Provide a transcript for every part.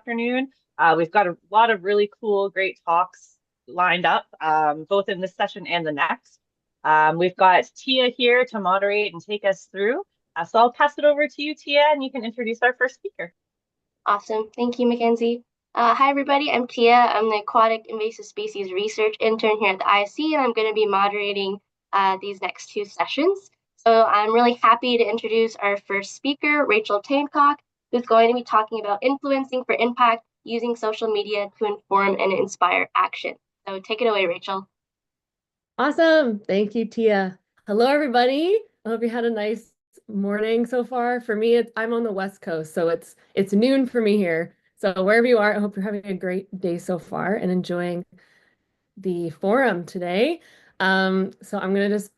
afternoon. We've got a lot of really cool, great talks lined up, both in this session and the next. We've got Tia here to moderate and take us through. So I'll pass it over to you, Tia, and you can introduce our first speaker. Awesome. Thank you, Mackenzie. Hi, everybody. I'm Tia. I'm the Aquatic Invasive Species Research Intern here at the ISC, and I'm going to be moderating these next two sessions. So I'm really happy to introduce our first speaker, Rachael Tancock, who's going to be talking about influencing for impact using social media to inform and inspire action. So take it away, Rachael. Awesome. Thank you, Tia. Hello, everybody. I hope you had a nice morning so far. For me, I'm on the West Coast, so it's noon for me here. So wherever you are, I hope you're having a great day so far and enjoying the forum today. So I'm gonna just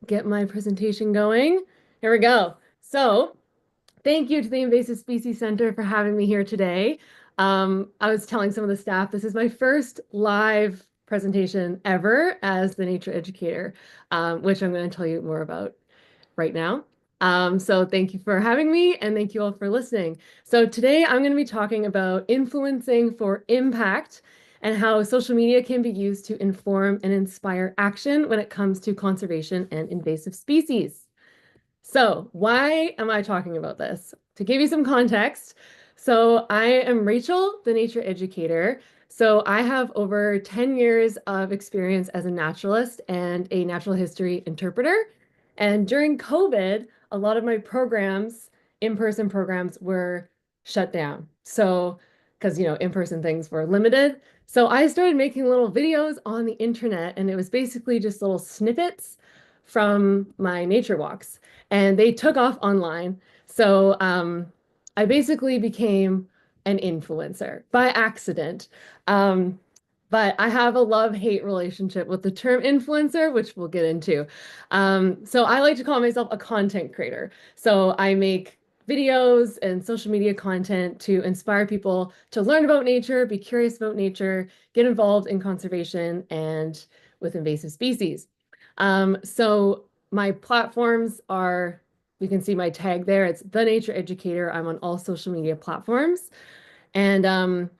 get my presentation going. Here we go. So thank you to the Invasive Species Center for having me here today. I was telling some of the staff, this is my first live presentation ever as the nature educator, which I'm going to tell you more about right now. So thank you for having me and thank you all for listening. So today I'm going to be talking about influencing for impact and how social media can be used to inform and inspire action when it comes to conservation and invasive species. So why am I talking about this? To give you some context, so I am Rachael, the nature educator. So I have over 10 years of experience as a naturalist and a natural history interpreter. And during COVID, a lot of my programs, in-person programs, were shut down. So, because, in-person things were limited. So I started making little videos on the internet, and it was basically just little snippets from my nature walks and they took off online. So I basically became an influencer by accident. Um, but I have a love-hate relationship with the term influencer, which we'll get into. So I like to call myself a content creator. So I make videos and social media content to inspire people to learn about nature, be curious about nature, get involved in conservation and with invasive species. So my platforms are, you can see my tag there. It's The Nature Educator. I'm on all social media platforms. And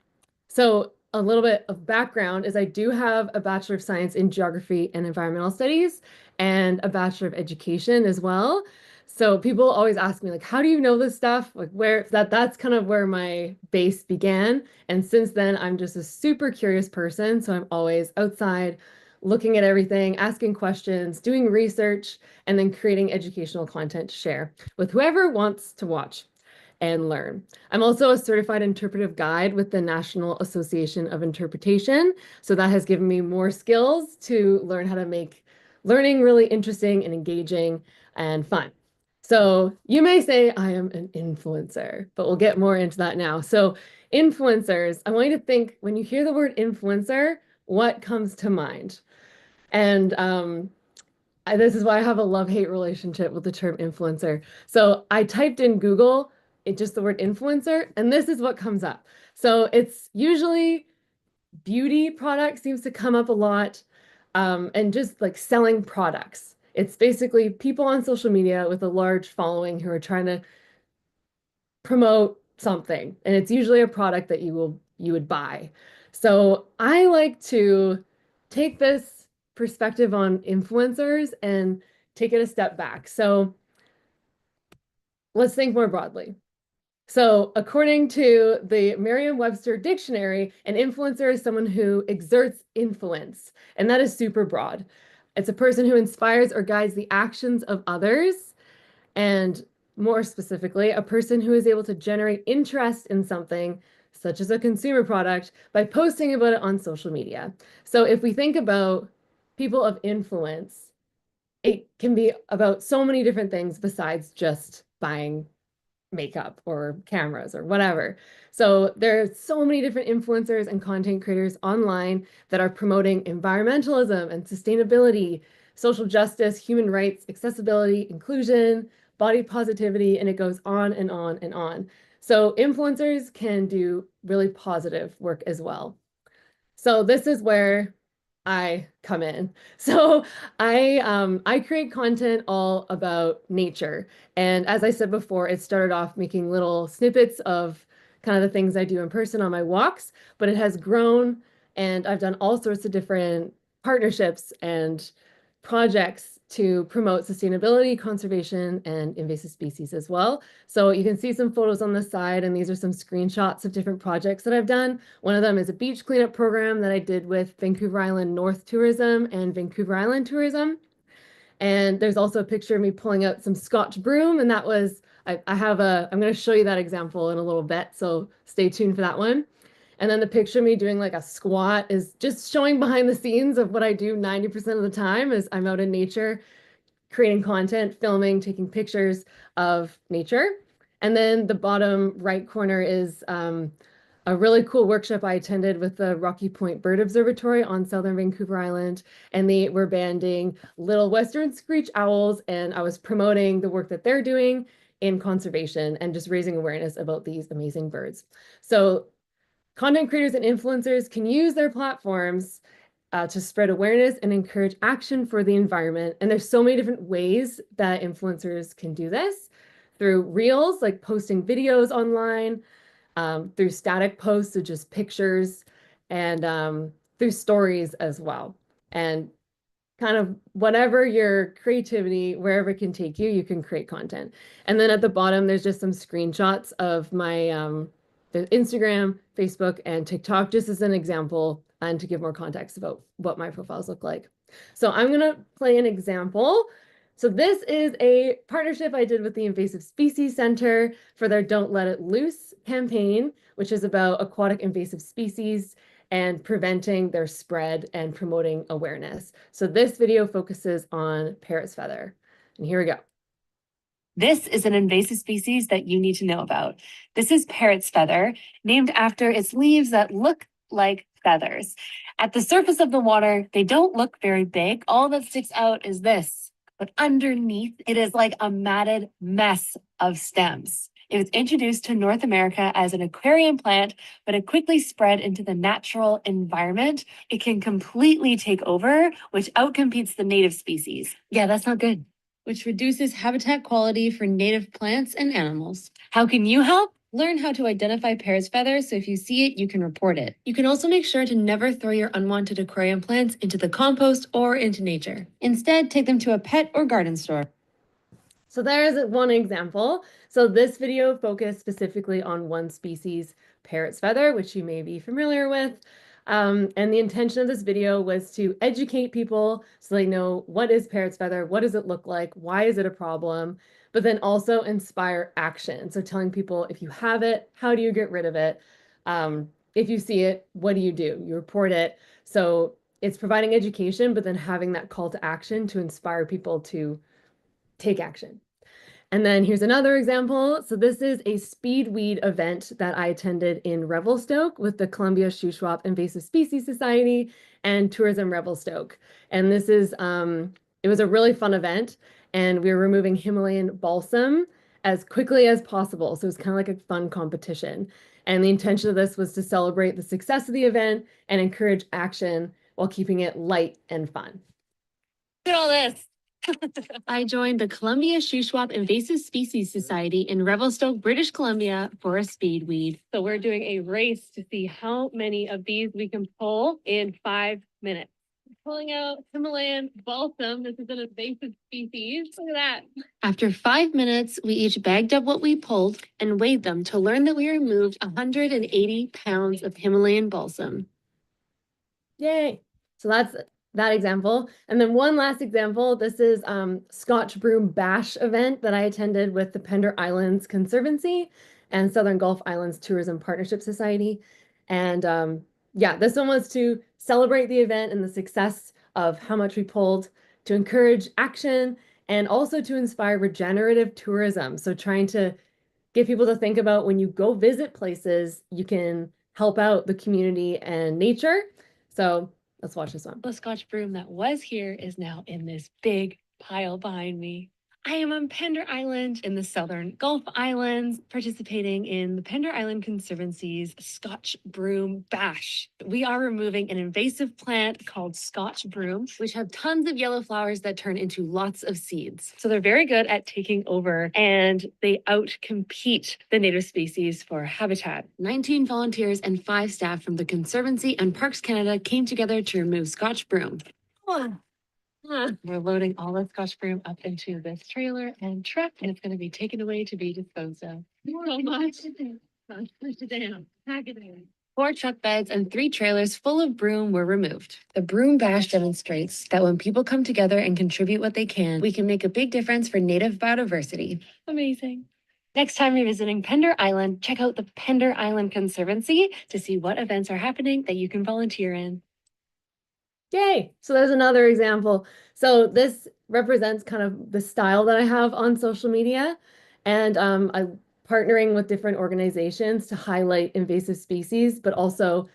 so a little bit of background is I do have a Bachelor of Science in Geography and Environmental Studies and a Bachelor of Education as well. So people always ask me like, how do you know this stuff? Like that's kind of where my base began. And since then, I'm just a super curious person. So I'm always outside looking at everything, asking questions, doing research, and then creating educational content to share with whoever wants to watch and learn. I'm also a certified interpretive guide with the National Association of Interpretation. So that has given me more skills to learn how to make learning really interesting and engaging and fun. So you may say I am an influencer, but we'll get more into that now. So influencers, I want you to think when you hear the word influencer, what comes to mind? And this is why I have a love-hate relationship with the term influencer. So I typed in Google, just the word influencer, and this is what comes up. So it's usually beauty products seems to come up a lot, and just like selling products. It's basically people on social media with a large following who are trying to promote something, and it's usually a product that you would buy. So I like to take this perspective on influencers and take it a step back. So let's think more broadly. So according to the Merriam-Webster dictionary, an influencer is someone who exerts influence, and that is super broad. It's a person who inspires or guides the actions of others, and more specifically, a person who is able to generate interest in something, such as a consumer product, by posting about it on social media. So if we think about people of influence, it can be about so many different things besides just buying makeup or cameras or whatever. So there's so many different influencers and content creators online that are promoting environmentalism and sustainability, social justice, human rights, accessibility, inclusion, body positivity, and it goes on and on and on. So influencers can do really positive work as well. So this is where I come in. So I create content all about nature. And as I said before, it started off making little snippets of kind of the things I do in person on my walks, but it has grown and I've done all sorts of different partnerships and projects to promote sustainability, conservation, and invasive species as well. So you can see some photos on the side, and these are some screenshots of different projects that I've done. One of them is a beach cleanup program that I did with Vancouver Island North Tourism and Vancouver Island Tourism. And there's also a picture of me pulling out some Scotch broom, and that was, I'm going to show you that example in a little bit, so stay tuned for that one. And then the picture of me doing like a squat is just showing behind the scenes of what I do 90% of the time is I'm out in nature, creating content, filming, taking pictures of nature. And then the bottom right corner is a really cool workshop I attended with the Rocky Point Bird Observatory on Southern Vancouver Island. And they were banding little Western screech owls, and I was promoting the work that they're doing in conservation and just raising awareness about these amazing birds. So content creators and influencers can use their platforms to spread awareness and encourage action for the environment. And there's so many different ways that influencers can do this through reels, like posting videos online, through static posts, so just pictures, and through stories as well. And kind of whatever your creativity, wherever it can take you, you can create content. And then at the bottom, there's just some screenshots of my the Instagram, Facebook, and TikTok, just as an example, and to give more context about what my profiles look like. So I'm going to play an example. So this is a partnership I did with the Invasive Species Center for their Don't Let It Loose campaign, which is about aquatic invasive species and preventing their spread and promoting awareness. So this video focuses on parrot's feather. And here we go. This is an invasive species that you need to know about. This is parrot's feather, named after its leaves that look like feathers. At the surface of the water, they don't look very big. All that sticks out is this, but underneath it is like a matted mess of stems. It was introduced to North America as an aquarium plant, but it quickly spread into the natural environment. It can completely take over, which outcompetes the native species. Yeah, that's not good. Which reduces habitat quality for native plants and animals. How can you help? Learn how to identify parrot's feathers, so if you see it, you can report it. You can also make sure to never throw your unwanted aquarium plants into the compost or into nature. Instead, take them to a pet or garden store. So there's one example. So this video focused specifically on one species, parrot's feather, which you may be familiar with. And the intention of this video was to educate people so they know what is parrot's feather, what does it look like, why is it a problem, but then also inspire action. So telling people if you have it, how do you get rid of it? If you see it, what do? You report it. So it's providing education, but then having that call to action to inspire people to take action. And then here's another example. So this is a speedweed event that I attended in Revelstoke with the Columbia Shuswap Invasive Species Society and Tourism Revelstoke. And this is, it was a really fun event, and we were removing Himalayan balsam as quickly as possible. So it was kind of like a fun competition. And the intention of this was to celebrate the success of the event and encourage action while keeping it light and fun. Look at all this. I joined the Columbia Shuswap Invasive Species Society in Revelstoke, British Columbia for a speedweed. So we're doing a race to see how many of these we can pull in 5 minutes. Pulling out Himalayan balsam. This is an invasive species. Look at that. After 5 minutes, we each bagged up what we pulled and weighed them to learn that we removed 180 pounds of Himalayan balsam. Yay. So that's that example. And then one last example, this is Scotch Broom Bash event that I attended with the Pender Islands Conservancy and Southern Gulf Islands Tourism Partnership Society. And yeah, this one was to celebrate the event and the success of how much we pulled, to encourage action, and also to inspire regenerative tourism. So trying to get people to think about when you go visit places, you can help out the community and nature. So let's watch this one. The Scotch broom that was here is now in this big pile behind me. I am on Pender Island in the Southern Gulf Islands, participating in the Pender Island Conservancy's Scotch Broom Bash. We are removing an invasive plant called Scotch Broom, which have tons of yellow flowers that turn into lots of seeds. So they're very good at taking over, and they outcompete the native species for habitat. 19 volunteers and 5 staff from the Conservancy and Parks Canada came together to remove Scotch Broom. We're loading all the Scotch Broom up into this trailer and truck, and it's going to be taken away to be disposed of. So much. Push it down. Pack it in. 4 truck beds and 3 trailers full of broom were removed. The Broom Bash demonstrates that when people come together and contribute what they can, we can make a big difference for native biodiversity. Amazing. Next time you're visiting Pender Island, check out the Pender Island Conservancy to see what events are happening that you can volunteer in. Yay! So there's another example. So this represents kind of the style that I have on social media. And I'm partnering with different organizations to highlight invasive species, but also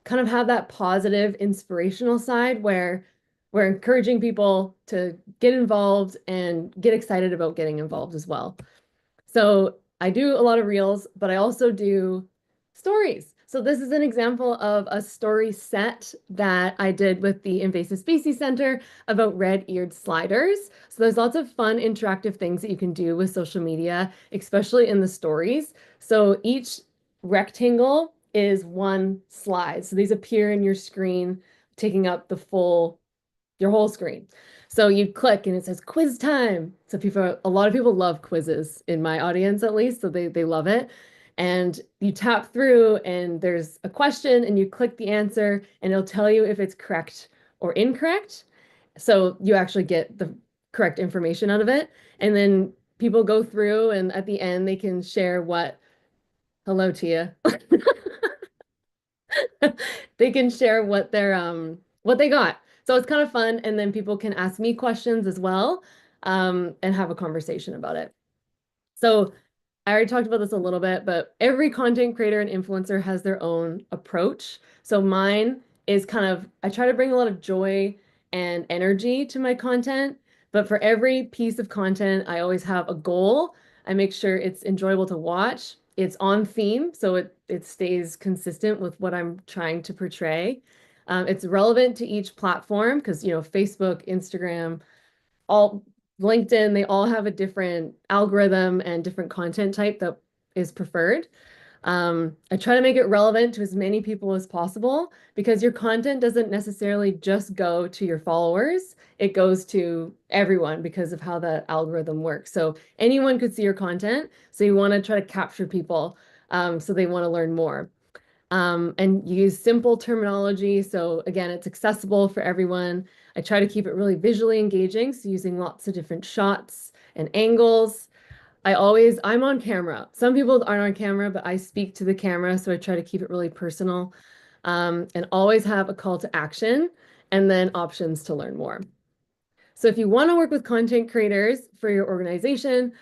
kind of have that positive, inspirational side where we're encouraging people to get involved and get excited about getting involved as well. So I do a lot of reels, but I also do stories. So this is an example of a story set that I did with the Invasive Species Center about red-eared sliders. So there's lots of fun interactive things that you can do with social media, especially in the stories. So each rectangle is one slide. So these appear in your screen, taking up your whole screen. So you click and it says quiz time. So a lot of people love quizzes in my audience, at least. So they love it. And you tap through and there's a question and you click the answer and it'll tell you if it's correct or incorrect. So you actually get the correct information out of it. And then people go through and at the end they can share hello, Tia. They can share what they got. So it's kind of fun. And then people can ask me questions as well, and have a conversation about it. So I already talked about this a little bit, but every content creator and influencer has their own approach. So mine is I try to bring a lot of joy and energy to my content, but for every piece of content, I always have a goal. I make sure it's enjoyable to watch. It's on theme, so it stays consistent with what I'm trying to portray. It's relevant to each platform because, Facebook, Instagram, all LinkedIn, they all have a different algorithm and different content type that is preferred. I try to make it relevant to as many people as possible because your content doesn't necessarily just go to your followers. It goes to everyone because of how the algorithm works. So anyone could see your content. So you want to try to capture people, so they want to learn more. And use simple terminology. So again, it's accessible for everyone. I try to keep it really visually engaging. So using lots of different shots and angles. I'm on camera. Some people aren't on camera, but I speak to the camera. So I try to keep it really personal, and always have a call to action and then options to learn more. So if you want to work with content creators for your organization,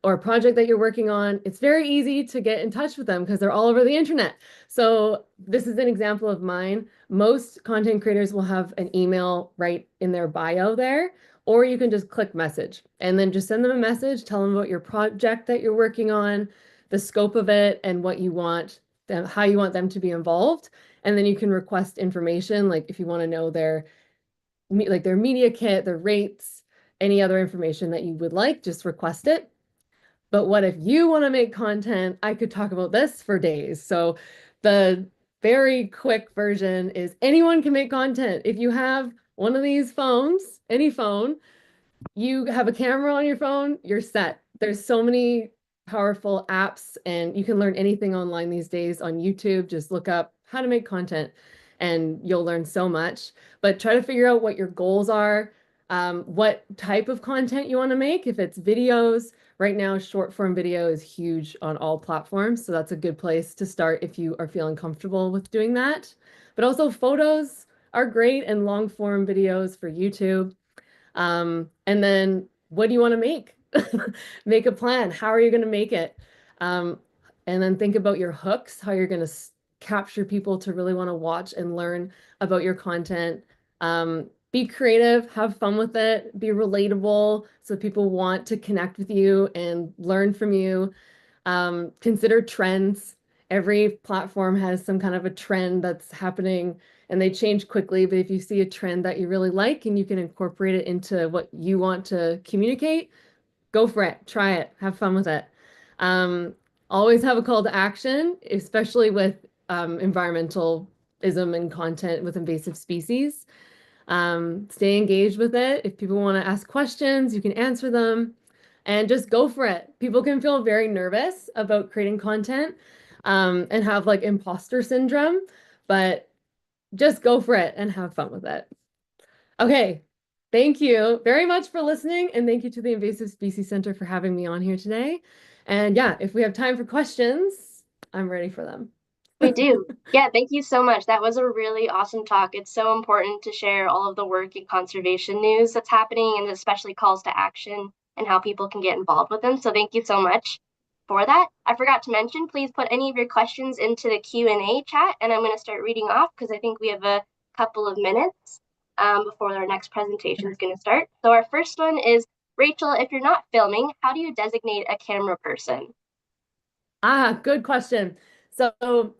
or a project that you're working on, it's very easy to get in touch with them because they're all over the internet. So this is an example of mine. Most content creators will have an email right in their bio there, or you can just click message and then just send them a message, tell them about your project that you're working on, the scope of it, and what you want them, how you want them to be involved. And then you can request information, like if you want to know their media kit, their rates, any other information that you would like, just request it. But what if you want to make content? I could talk about this for days. So the very quick version is anyone can make content. If you have one of these phones, any phone, you have a camera on your phone, you're set. There's so many powerful apps and you can learn anything online these days on YouTube. Just look up how to make content and you'll learn so much. But try to figure out what your goals are, what type of content you want to make. If it's videos, right now short form video is huge on all platforms. So that's a good place to start if you are feeling comfortable with doing that. But also photos are great and long form videos for YouTube. And then what do you want to make? Make a plan. How are you going to make it? And then think about your hooks, how you're going to capture people to really want to watch and learn about your content. be creative, have fun with it, be relatable so people want to connect with you and learn from you. Consider trends. Every platform has some kind of a trend that's happening and they change quickly. But if you see a trend that you really like and you can incorporate it into what you want to communicate, go for it. Try it. Have fun with it. Um, Always have a call to action, especially with environmentalism and content with invasive species. Stay engaged with it. If people want to ask questions, you can answer them and just go for it. People can feel very nervous about creating content and have like imposter syndrome, but just go for it and have fun with it. Okay. Thank you very much for listening. And thank you to the Invasive Species Center for having me on here today. And yeah, if we have time for questions, I'm ready for them. We do. Yeah, thank you so much. That was a really awesome talk. It's so important to share all of the work in conservation news that's happening, and especially calls to action and how people can get involved with them. So thank you so much for that. I forgot to mention, please put any of your questions into the Q&A chat, and I'm going to start reading off because I think we have a couple of minutes before our next presentation is going to start. So our first one is, Rachel, if you're not filming, how do you designate a camera person? Good question. So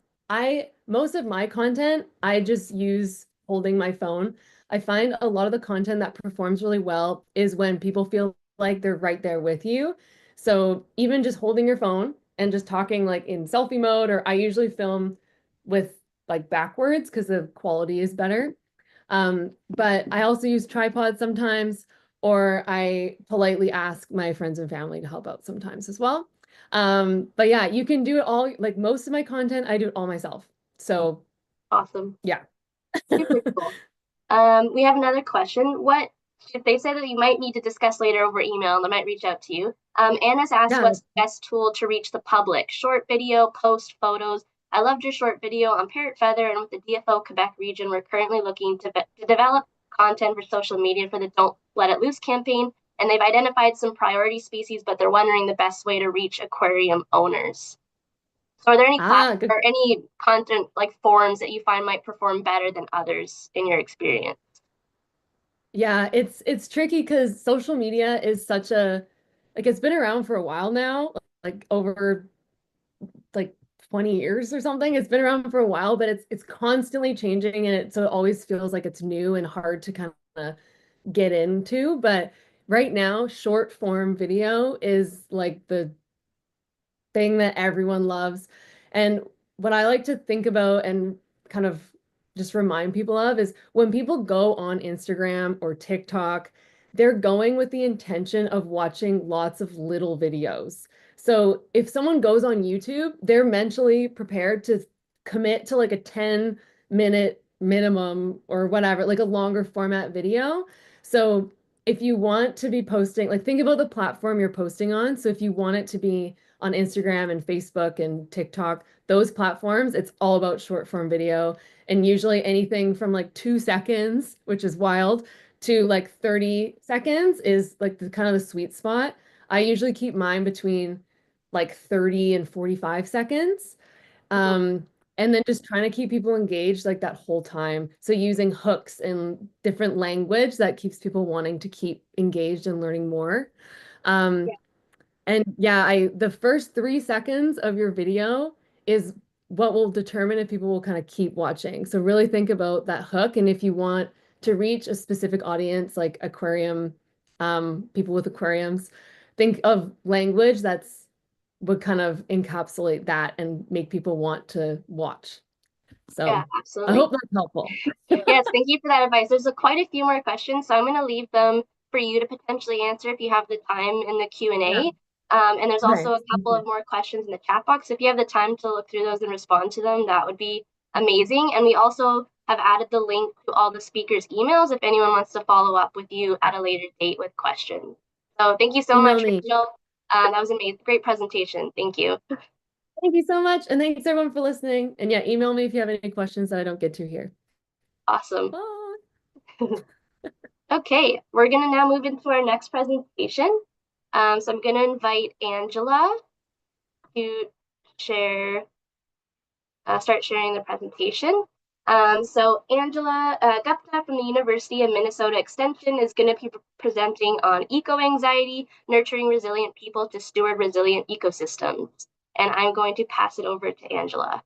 most of my content, I just use holding my phone. I find a lot of the content that performs really well is when people feel like they're right there with you. So even just holding your phone and just talking like in selfie mode, or I usually film with like backwards because the quality is better. But I also use tripods sometimes, or I politely ask my friends and family to help out sometimes as well. But yeah, you can do it all. Like most of my content, I do it all myself. So Awesome. yeah. Super cool. We have another question. What if they said that you might need to discuss later over email and I might reach out to you? Anna's asked, Yeah. what's the best tool to reach the public? Short video, post photos. I loved your short video on parrot feather, and with the DFO Quebec region, we're currently looking to develop content for social media for the Don't Let It Loose campaign, and they've identified some priority species, but they're wondering the best way to reach aquarium owners. So are there any Good. or any content like forums that you find might perform better than others in your experience? Yeah, it's tricky because social media is such a like it's been around for a while now, like over like 20 years or something. It's been around for a while, but it's constantly changing and it always feels like it's new and hard to kind of get into. But right now, short form video is like the thing that everyone loves. And what I like to think about and kind of just remind people of is when people go on Instagram or TikTok, they're going with the intention of watching lots of little videos. So if someone goes on YouTube, they're mentally prepared to commit to like a 10-minute minimum or whatever, like a longer format video. So if you want to be posting, like think about the platform you're posting on. So if you want it to be on Instagram and Facebook and TikTok, those platforms, it's all about short form video. And usually anything from like 2 seconds, which is wild, to like 30 seconds is like the kind of the sweet spot. I usually keep mine between like 30 and 45 seconds. And then just trying to keep people engaged like that whole time. So using hooks and different language that keeps people wanting to keep engaged and learning more. Um, and yeah, the first 3 seconds of your video is what will determine if people will kind of keep watching. So really think about that hook. And if you want to reach a specific audience, like aquarium, people with aquariums, think of language that's would kind of encapsulate that and make people want to watch. So Yeah, I absolutely. hope that's helpful. Yes, thank you for that advice. There's quite a few more questions, so I'm going to leave them for you to potentially answer if you have the time in the Q&A. Yeah. And there's Okay. also a couple of more questions in the chat box. If you have the time to look through those and respond to them, that would be amazing. And we also have added the link to all the speakers' emails if anyone wants to follow up with you at a later date with questions. So thank you so Email much, me. Rachel. That was amazing. Great presentation. Thank you. Thank you so much. And thanks everyone for listening. And yeah, email me if you have any questions that I don't get to here. Awesome. Bye. Okay, we're going to now move into our next presentation. So I'm going to invite Angela to share, start sharing the presentation. So Angela Gupta from the University of Minnesota Extension is going to be presenting on eco-anxiety, nurturing resilient people to steward resilient ecosystems. And I'm going to pass it over to Angela.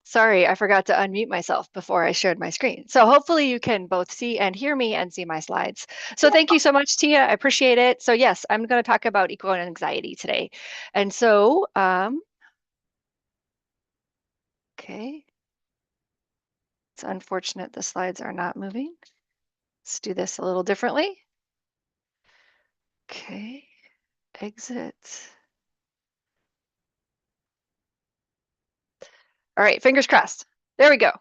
Sorry, I forgot to unmute myself before I shared my screen. So hopefully you can both see and hear me and see my slides. So thank you so much, Tia. I appreciate it. So yes, I'm going to talk about eco-anxiety today. And so, okay. It's unfortunate the slides are not moving. Let's do this a little differently. Okay, exit. All right, fingers crossed. There we go.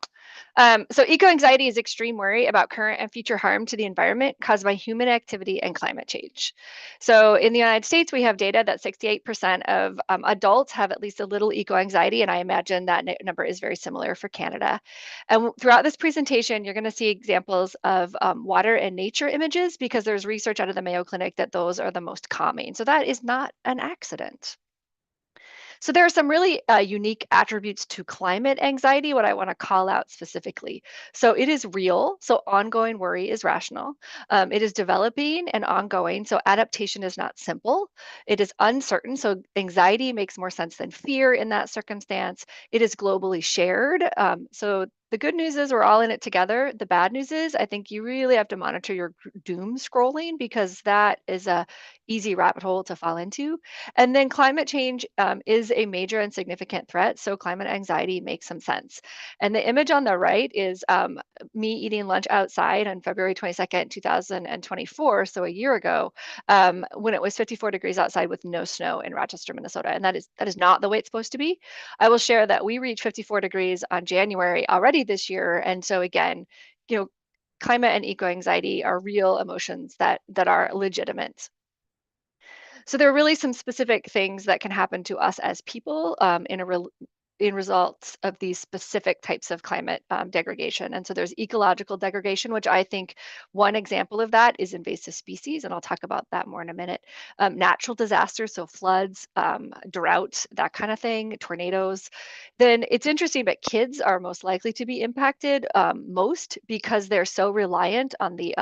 So eco-anxiety is extreme worry about current and future harm to the environment caused by human activity and climate change. So in the United States, we have data that 68% of adults have at least a little eco-anxiety, and I imagine that number is very similar for Canada. And throughout this presentation, you're going to see examples of water and nature images because there's research out of the Mayo Clinic that those are the most calming. So that is not an accident. So there are some really unique attributes to climate anxiety, what I want to call out specifically. So it is real, so ongoing worry is rational. It is developing and ongoing, so adaptation is not simple. It is uncertain, so anxiety makes more sense than fear in that circumstance. It is globally shared. So the good news is we're all in it together. The bad news is I think you really have to monitor your doom scrolling because that is a easy rabbit hole to fall into. And then climate change is a major and significant threat. So climate anxiety makes some sense. And the image on the right is me eating lunch outside on February 22nd, 2024, so a year ago, when it was 54 degrees outside with no snow in Rochester, Minnesota. And that is not the way it's supposed to be. I will share that we reached 54 degrees on January already this year. And so again, climate and eco-anxiety are real emotions that are legitimate. So there are really some specific things that can happen to us as people in results of these specific types of climate degradation. And so there's ecological degradation, which I think one example of that is invasive species, and I'll talk about that more in a minute. Natural disasters, so floods, drought, that kind of thing, tornadoes. Then it's interesting, but kids are most likely to be impacted most because they're so reliant on the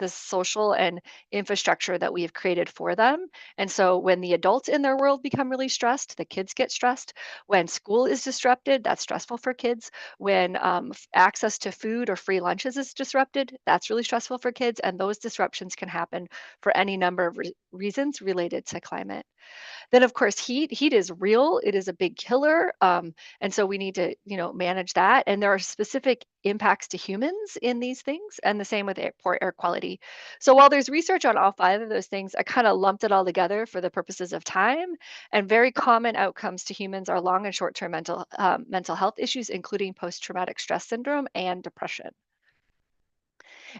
social and infrastructure that we have created for them. And so when the adults in their world become really stressed, the kids get stressed. When school is disrupted, that's stressful for kids. When access to food or free lunches is disrupted, that's really stressful for kids. And those disruptions can happen for any number of reasons related to climate. Then of course, heat is real. It is a big killer. And so we need to, manage that. And there are specific impacts to humans in these things, and the same with poor air quality. So while there's research on all 5 of those things, I kind of lumped it all together for the purposes of time. And very common outcomes to humans are long and short-term mental health issues, including post-traumatic stress syndrome and depression.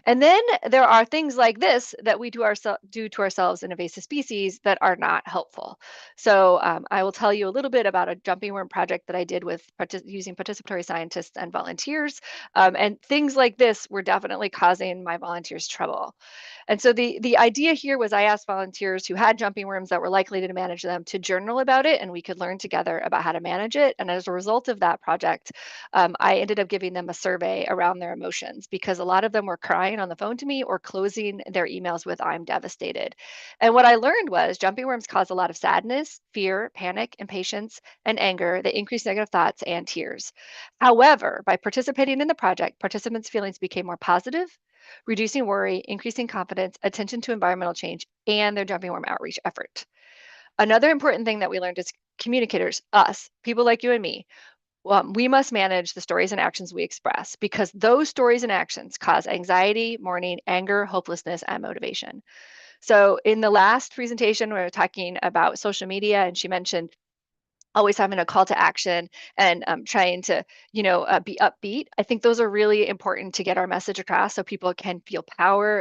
And then there are things like this that we do to ourselves in invasive species that are not helpful. So I will tell you a little bit about a jumping worm project that I did with using participatory scientists and volunteers. And things like this were definitely causing my volunteers trouble. And so the idea here was I asked volunteers who had jumping worms that were likely to manage them to journal about it, and we could learn together about how to manage it. And as a result of that project, I ended up giving them a survey around their emotions because a lot of them were crying on the phone to me or closing their emails with "I'm devastated." And what I learned was jumping worms cause a lot of sadness, fear, panic, impatience, and anger. They increase negative thoughts and tears. However, by participating in the project, participants' feelings became more positive, reducing worry, increasing confidence, attention to environmental change, and their jumping worm outreach effort. Another important thing that we learned as communicators, us, people like you and me, we must manage the stories and actions we express because those stories and actions cause anxiety, mourning, anger, hopelessness, and motivation. So in the last presentation, we were talking about social media, and she mentioned always having a call to action and trying to, be upbeat. I think those are really important to get our message across so people can feel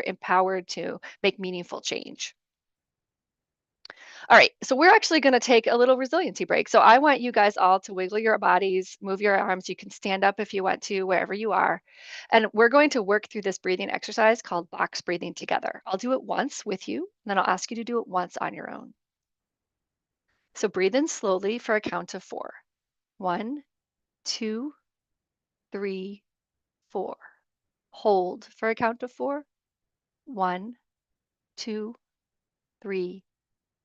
empowered to make meaningful change. All right, so we're actually going to take a little resiliency break. So I want you guys all to wiggle your bodies, move your arms. You can stand up if you want to, wherever you are. And we're going to work through this breathing exercise called box breathing together. I'll do it once with you, and then I'll ask you to do it once on your own. So breathe in slowly for a count of 4. 1, 2, 3, 4. Hold for a count of 4. 1, 2, 3,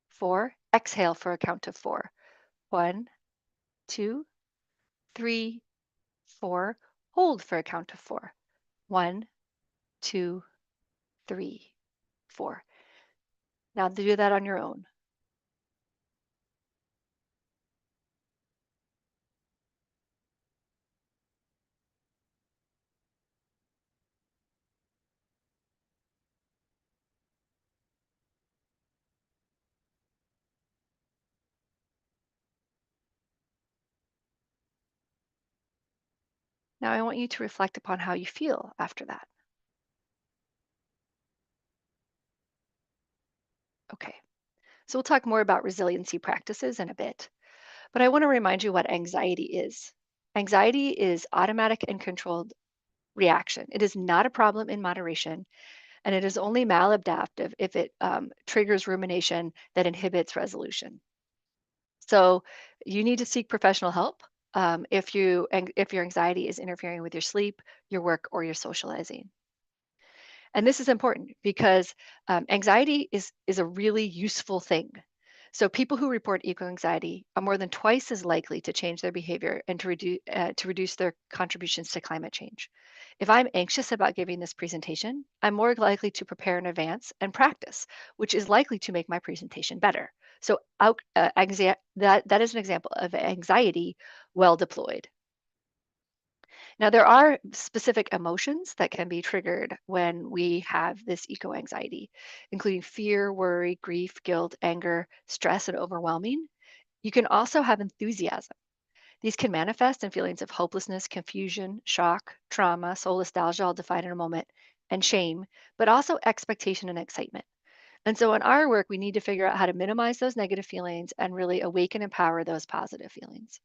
4. Exhale for a count of 4. 1, 2, 3, 4. Hold for a count of 4. 1, 2, 3, 4. Now do that on your own. Now I want you to reflect upon how you feel after that. Okay, so we'll talk more about resiliency practices in a bit, but I want to remind you what anxiety is. Anxiety is automatic and controlled reaction. It is not a problem in moderation, and it is only maladaptive if it triggers rumination that inhibits resolution. So you need to seek professional help if your anxiety is interfering with your sleep, your work, or your socializing. And this is important because anxiety is a really useful thing. So people who report eco-anxiety are more than twice as likely to change their behavior and to reduce their contributions to climate change. If I'm anxious about giving this presentation, I'm more likely to prepare in advance and practice, which is likely to make my presentation better. So that is an example of anxiety well deployed. Now, there are specific emotions that can be triggered when we have this eco anxiety, including fear, worry, grief, guilt, anger, stress, and overwhelming. You can also have enthusiasm. These can manifest in feelings of hopelessness, confusion, shock, trauma, soul nostalgia, I'll define in a moment, and shame, but also expectation and excitement. And so in our work, we need to figure out how to minimize those negative feelings and really awaken and empower those positive feelings.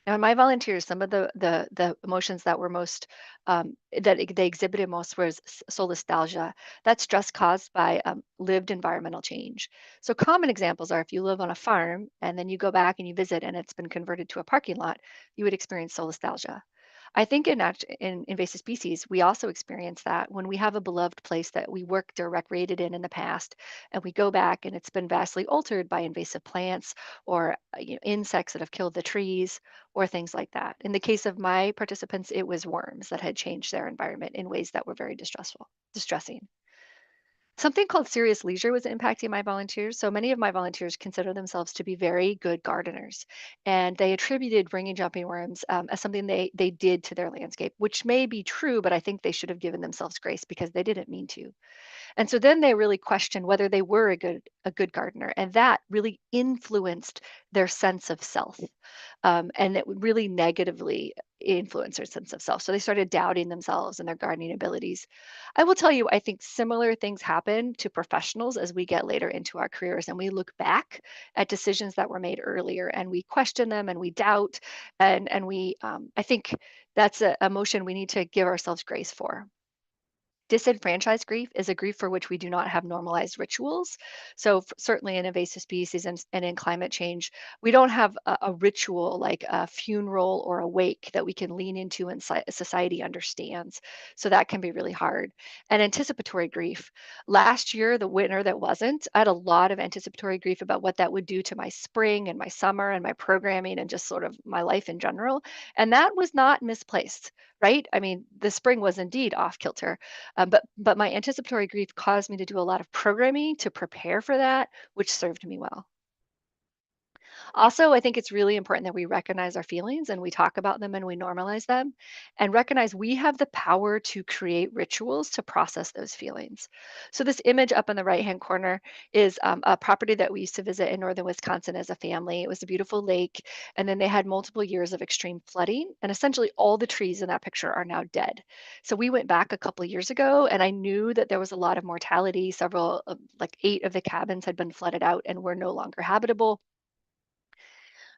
Now, in my volunteers, some of the emotions that were most they exhibited most was soul nostalgia. That's stress caused by lived environmental change. So common examples are if you live on a farm and then you go back and you visit and it's been converted to a parking lot, you would experience soul nostalgia. I think in invasive species, we also experience that when we have a beloved place that we worked or recreated in the past, and we go back and it's been vastly altered by invasive plants or insects that have killed the trees or things like that. In the case of my participants, it was worms that had changed their environment in ways that were very distressing. Something called serious leisure was impacting my volunteers. So many of my volunteers consider themselves to be very good gardeners, and they attributed bringing jumping worms as something they did to their landscape, which may be true, but I think they should have given themselves grace because they didn't mean to. And so then they really questioned whether they were a good gardener, and that really influenced their sense of self, and it would really negatively influence their sense of self. So they started doubting themselves and their gardening abilities. I will tell you, I think similar things happen to professionals as we get later into our careers, and we look back at decisions that were made earlier, and we question them, and we doubt, and we. I think that's a emotion we need to give ourselves grace for. Disenfranchised grief is a grief for which we do not have normalized rituals. So, certainly in invasive species and in climate change, we don't have a ritual like a funeral or a wake that we can lean into and society understands. So, that can be really hard. And anticipatory grief. Last year, the winter that wasn't, I had a lot of anticipatory grief about what that would do to my spring and my summer and my programming and just sort of my life in general. And that was not misplaced, right? I mean, the spring was indeed off kilter, but my anticipatory grief caused me to do a lot of programming to prepare for that, which served me well. Also, I think it's really important that we recognize our feelings and we talk about them and we normalize them and recognize we have the power to create rituals to process those feelings. So, this image up in the right hand corner is a property that we used to visit in northern Wisconsin as a family. It was a beautiful lake, and then they had multiple years of extreme flooding, and essentially all the trees in that picture are now dead. So, we went back a couple of years ago, and I knew that there was a lot of mortality. Several, like 8 of the cabins had been flooded out and were no longer habitable.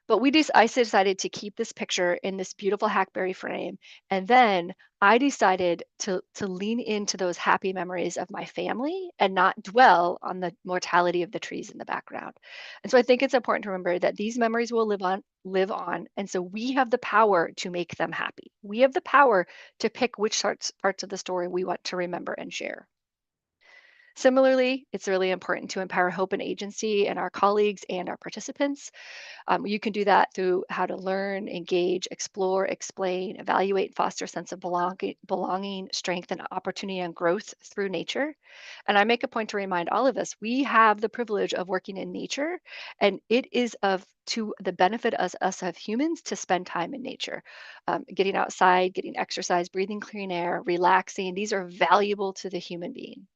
But I decided to keep this picture in this beautiful hackberry frame. And then I decided to lean into those happy memories of my family and not dwell on the mortality of the trees in the background. And so I think it's important to remember that these memories will live on. And so we have the power to make them happy. We have the power to pick which parts of the story we want to remember and share. Similarly, it's really important to empower hope and agency in our colleagues and our participants. You can do that through how to learn, engage, explore, explain, evaluate, foster a sense of belonging, strength, and opportunity and growth through nature. And I make a point to remind all of us, we have the privilege of working in nature, and it is to the benefit of us as humans to spend time in nature. Getting outside, getting exercise, breathing clean air, relaxing, these are valuable to the human being.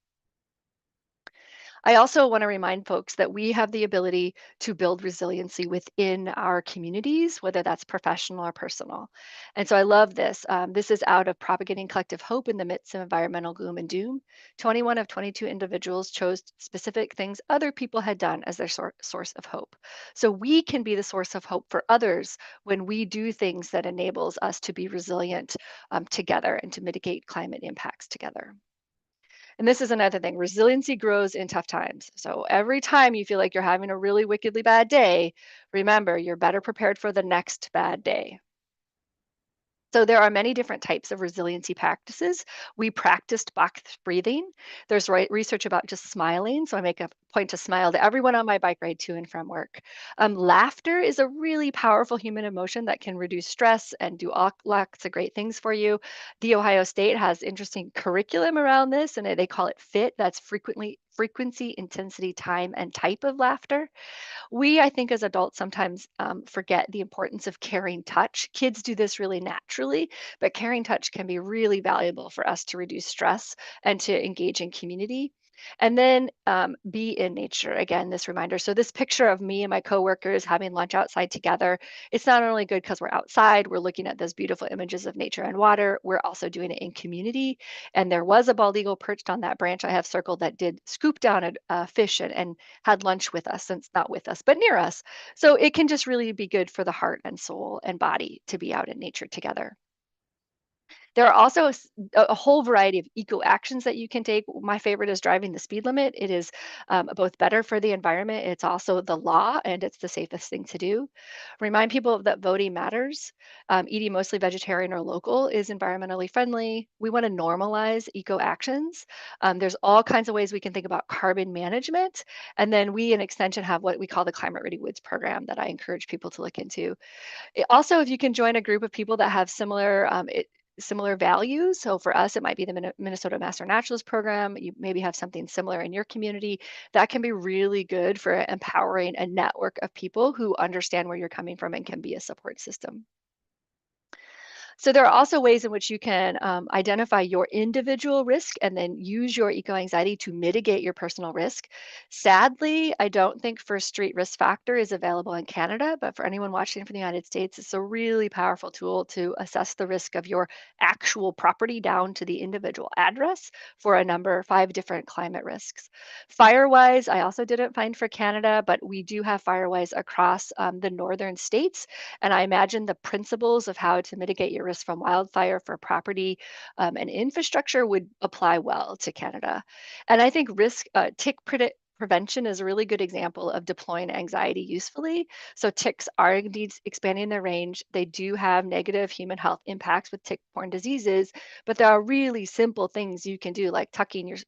I also want to remind folks that we have the ability to build resiliency within our communities, whether that's professional or personal. And so I love this. This is out of Propagating Collective Hope in the Midst of Environmental Gloom and Doom. 21 of 22 individuals chose specific things other people had done as their source of hope. So we can be the source of hope for others when we do things that enables us to be resilient together and to mitigate climate impacts together. And this is another thing, resiliency grows in tough times. So every time you feel like you're having a really wickedly bad day, remember you're better prepared for the next bad day. So there are many different types of resiliency practices. We practiced box breathing. There's research about just smiling. So I make a point to smile to everyone on my bike ride to and from work. Laughter is a really powerful human emotion that can reduce stress and do lots of great things for you. The Ohio State has interesting curriculum around this, and they call it FIT. That's frequency, intensity, time, and type of laughter. I think, as adults sometimes forget the importance of caring touch. Kids do this really naturally, but caring touch can be really valuable for us to reduce stress and to engage in community. And then be in nature. Again, this reminder. So this picture of me and my coworkers having lunch outside together, it's not only good because we're outside, we're looking at those beautiful images of nature and water, we're also doing it in community. And there was a bald eagle perched on that branch I have circled that did scoop down a fish and had lunch with us, since not with us, but near us. So it can just really be good for the heart and soul and body to be out in nature together. There are also a whole variety of eco actions that you can take. My favorite is driving the speed limit. It is both better for the environment, it's also the law, and it's the safest thing to do. Remind people that voting matters. Eating mostly vegetarian or local is environmentally friendly. We want to normalize eco actions. There's all kinds of ways we can think about carbon management. And then we, in Extension, have what we call the Climate Ready Woods program that I encourage people to look into. Also, if you can join a group of people that have similar values. So for us, it might be the Minnesota Master Naturalist Program. You maybe have something similar in your community. That can be really good for empowering a network of people who understand where you're coming from and can be a support system. So there are also ways in which you can identify your individual risk and then use your eco-anxiety to mitigate your personal risk. Sadly, I don't think First Street Risk Factor is available in Canada, but for anyone watching from the United States, it's a really powerful tool to assess the risk of your actual property down to the individual address for 5 different climate risks. Firewise, I also didn't find for Canada, but we do have Firewise across the northern states. And I imagine the principles of how to mitigate your risk from wildfire for property and infrastructure would apply well to Canada. And I think tick prevention is a really good example of deploying anxiety usefully. So ticks are indeed expanding their range. They do have negative human health impacts with tick-borne diseases, but there are really simple things you can do, like tucking your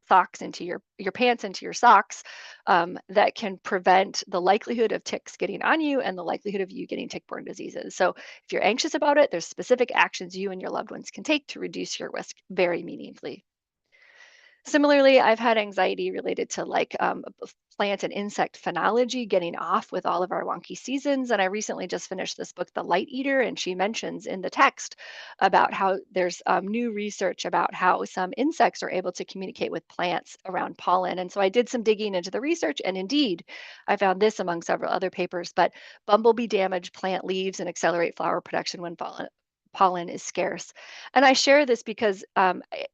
socks into your pants into your socks, that can prevent the likelihood of ticks getting on you and the likelihood of you getting tick-borne diseases. So if you're anxious about it, there's specific actions you and your loved ones can take to reduce your risk very meaningfully. Similarly, I've had anxiety related to plant and insect phenology, getting off with all of our wonky seasons. And I recently just finished this book, The Light Eater, and she mentions in the text about how there's new research about how some insects are able to communicate with plants around pollen. And so I did some digging into the research, and indeed, I found this among several other papers, but bumblebee damage plant leaves and accelerate flower production when pollen is scarce. And I share this because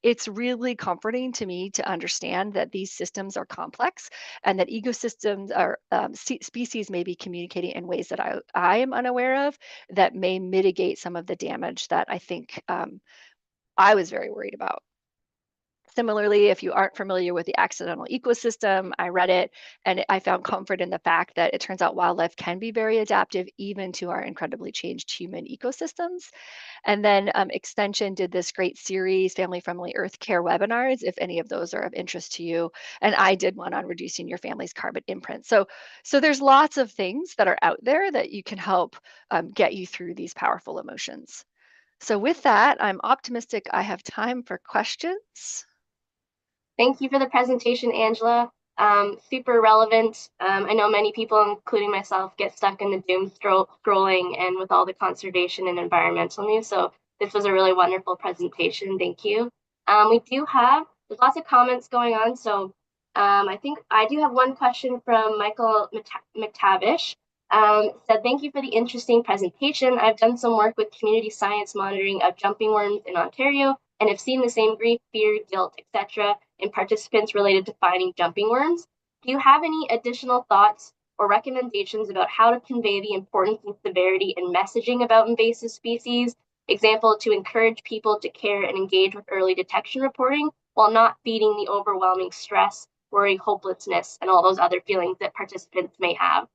it's really comforting to me to understand that these systems are complex and that ecosystems are species may be communicating in ways that I am unaware of that may mitigate some of the damage that I think I was very worried about. Similarly, if you aren't familiar with the accidental ecosystem, I read it and I found comfort in the fact that it turns out wildlife can be very adaptive even to our incredibly changed human ecosystems. And then Extension did this great series, Family Friendly Earth Care webinars, if any of those are of interest to you. And I did one on reducing your family's carbon imprint. So there's lots of things that are out there that you can help get you through these powerful emotions. So with that, I'm optimistic I have time for questions. Thank you for the presentation, Angela. Super relevant. I know many people, including myself, get stuck in the doom scrolling and with all the conservation and environmental news. So this was a really wonderful presentation. Thank you. There's lots of comments going on. So I think I do have one question from Michael McTavish. Said, thank you for the interesting presentation. I've done some work with community science monitoring of jumping worms in Ontario and have seen the same grief, fear, guilt, etc. in participants related to finding jumping worms. Do you have any additional thoughts or recommendations about how to convey the importance and severity in messaging about invasive species? Example, to encourage people to care and engage with early detection reporting while not feeding the overwhelming stress, worry, hopelessness, and all those other feelings that participants may have.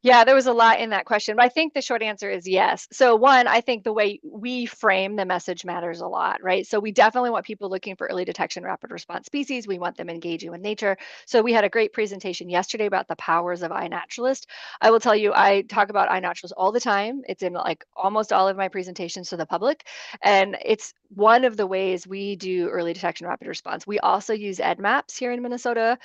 Yeah, there was a lot in that question, but I think the short answer is yes. So one, I think the way we frame the message matters a lot, right? So we definitely want people looking for early detection, rapid response species. We want them engaging with nature. So we had a great presentation yesterday about the powers of iNaturalist. I will tell you, I talk about iNaturalist all the time. It's in like almost all of my presentations to the public. And it's one of the ways we do early detection, rapid response. We also use EdMaps here in Minnesota.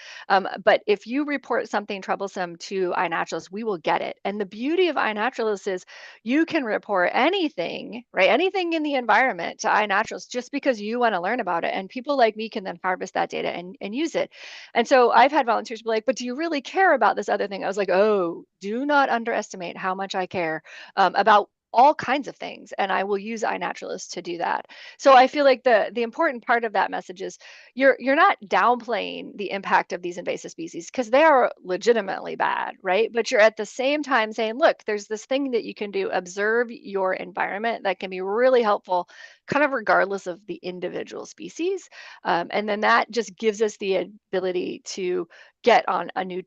But if you report something troublesome to iNaturalist, we will get it. And the beauty of iNaturalist is you can report anything, right? Anything in the environment to iNaturalist just because you want to learn about it. And people like me can then harvest that data and use it. And so I've had volunteers be like, but do you really care about this other thing? I was like, oh, do not underestimate how much I care about all kinds of things, and I will use iNaturalist to do that. So I feel like the important part of that message is you're not downplaying the impact of these invasive species because they are legitimately bad, right? But you're at the same time saying, look, there's this thing that you can do, observe your environment that can be really helpful, kind of regardless of the individual species. And then that just gives us the ability to get on a new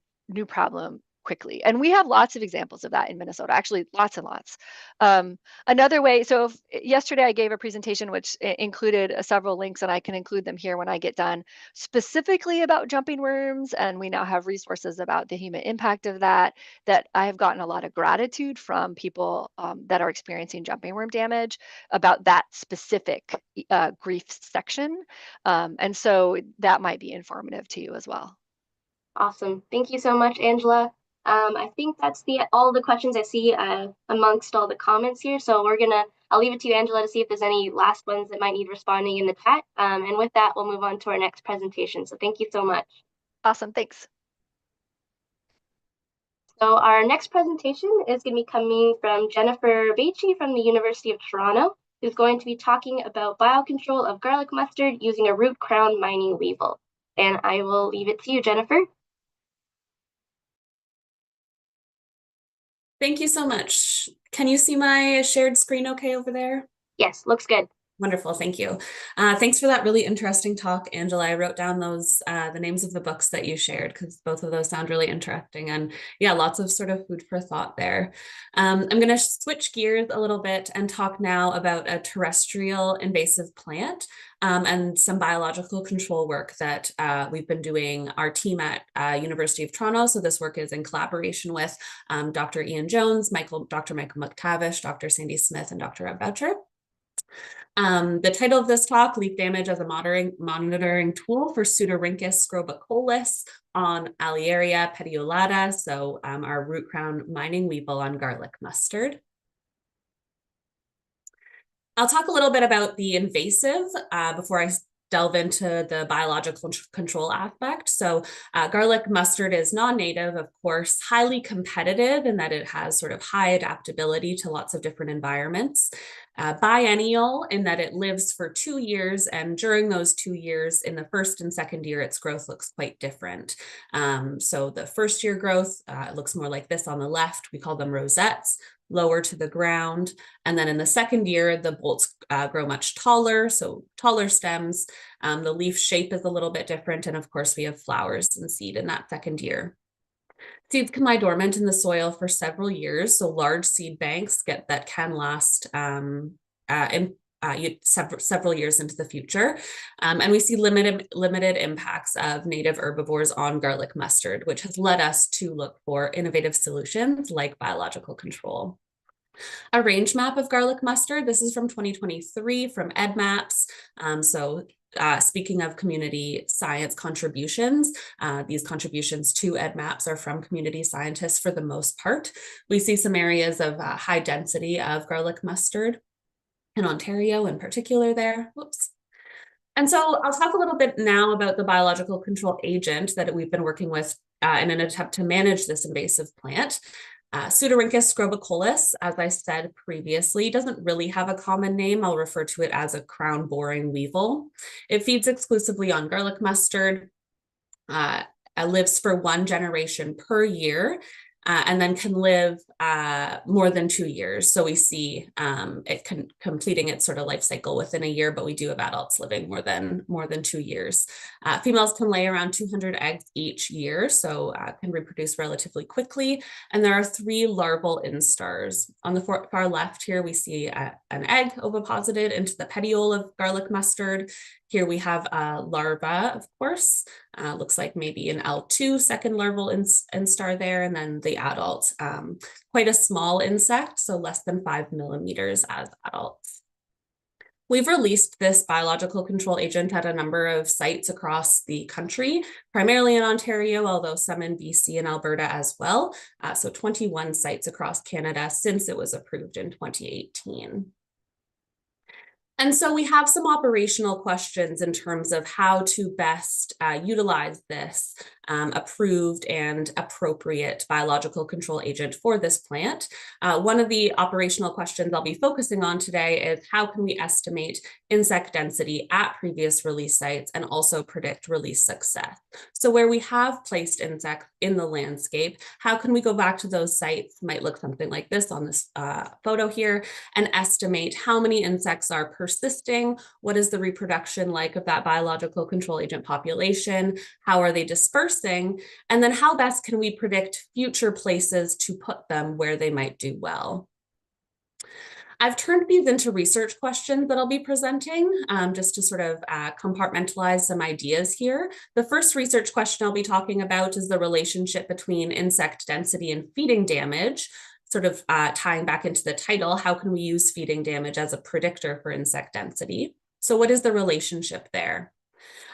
problem quickly. And we have lots of examples of that in Minnesota, actually lots and lots. Another way, so yesterday I gave a presentation which included several links, and I can include them here when I get done, specifically about jumping worms. And we now have resources about the human impact of that I have gotten a lot of gratitude from people that are experiencing jumping worm damage about that specific grief section. And so that might be informative to you as well. Awesome. Thank you so much, Angela. I think that's all the questions I see amongst all the comments here. So I'll leave it to you, Angela, to see if there's any last ones that might need responding in the chat. And with that, we'll move on to our next presentation. So thank you so much. Awesome, thanks. So our next presentation is going to be coming from Jennifer Baici from the University of Toronto, who's going to be talking about biocontrol of garlic mustard using a root crown mining weevil. And I will leave it to you, Jennifer. Thank you so much. Can you see my shared screen okay over there? Yes, looks good. Wonderful, thank you. Thanks for that really interesting talk, Angela. I wrote down those the names of the books that you shared because both of those sound really interesting, and yeah, lots of sort of food for thought there. I'm going to switch gears a little bit and talk now about a terrestrial invasive plant and some biological control work that we've been doing, our team at University of Toronto. So this work is in collaboration with Dr. Ian Jones, Dr. Michael McTavish, Dr. Sandy Smith, and Dr. Ed Boucher. The title of this talk, Leaf Damage as a Monitoring Tool for Pseudorhynchus scobicollis on Alliaria petiolata, so our root crown mining weevil on garlic mustard. I'll talk a little bit about the invasive before I delve into the biological control aspect. So garlic mustard is non-native, of course, highly competitive in that it has sort of high adaptability to lots of different environments. biennial in that it lives for 2 years, and during those 2 years, in the first and second year, its growth looks quite different. So the first year growth looks more like this on the left. We call them rosettes, lower to the ground. And then in the second year, the bolts grow much taller, so taller stems. The leaf shape is a little bit different. And of course, we have flowers and seed in that second year. Seeds can lie dormant in the soil for several years, so large seed banks that can last several years into the future. And we see limited impacts of native herbivores on garlic mustard, which has led us to look for innovative solutions like biological control. A range map of garlic mustard. This is from 2023 from EdMaps. Speaking of community science contributions, these contributions to EdMaps are from community scientists for the most part. We see some areas of high density of garlic mustard in Ontario in particular there. Whoops. And so I'll talk a little bit now about the biological control agent that we've been working with in an attempt to manage this invasive plant. Pseudorhynchus scobicollis, as I said previously, doesn't really have a common name. I'll refer to it as a crown boring weevil. It feeds exclusively on garlic mustard, lives for 1 generation per year, and then can live more than 2 years. So we see it completing its sort of life cycle within a year, but we do have adults living more than 2 years. Females can lay around 200 eggs each year, so can reproduce relatively quickly. And there are 3 larval instars. On the far left here, we see an egg oviposited into the petiole of garlic mustard. Here we have a larva, of course, looks like maybe an L2 second larval instar there, and then the adult, quite a small insect, so less than 5 millimeters as adults. We've released this biological control agent at a number of sites across the country, primarily in Ontario, although some in BC and Alberta as well. So 21 sites across Canada since it was approved in 2018. And so we have some operational questions in terms of how to best utilize this approved and appropriate biological control agent for this plant. One of the operational questions I'll be focusing on today is how can we estimate insect density at previous release sites and also predict release success? So where we have placed insects in the landscape, how can we go back to those sites, might look something like this on this photo here, and estimate how many insects are persisting, what is the reproduction like of that biological control agent population, how are they dispersing, and then how best can we predict future places to put them where they might do well. I've turned these into research questions that I'll be presenting just to sort of compartmentalize some ideas here. The first research question I'll be talking about is the relationship between insect density and feeding damage, sort of tying back into the title, how can we use feeding damage as a predictor for insect density? So what is the relationship there?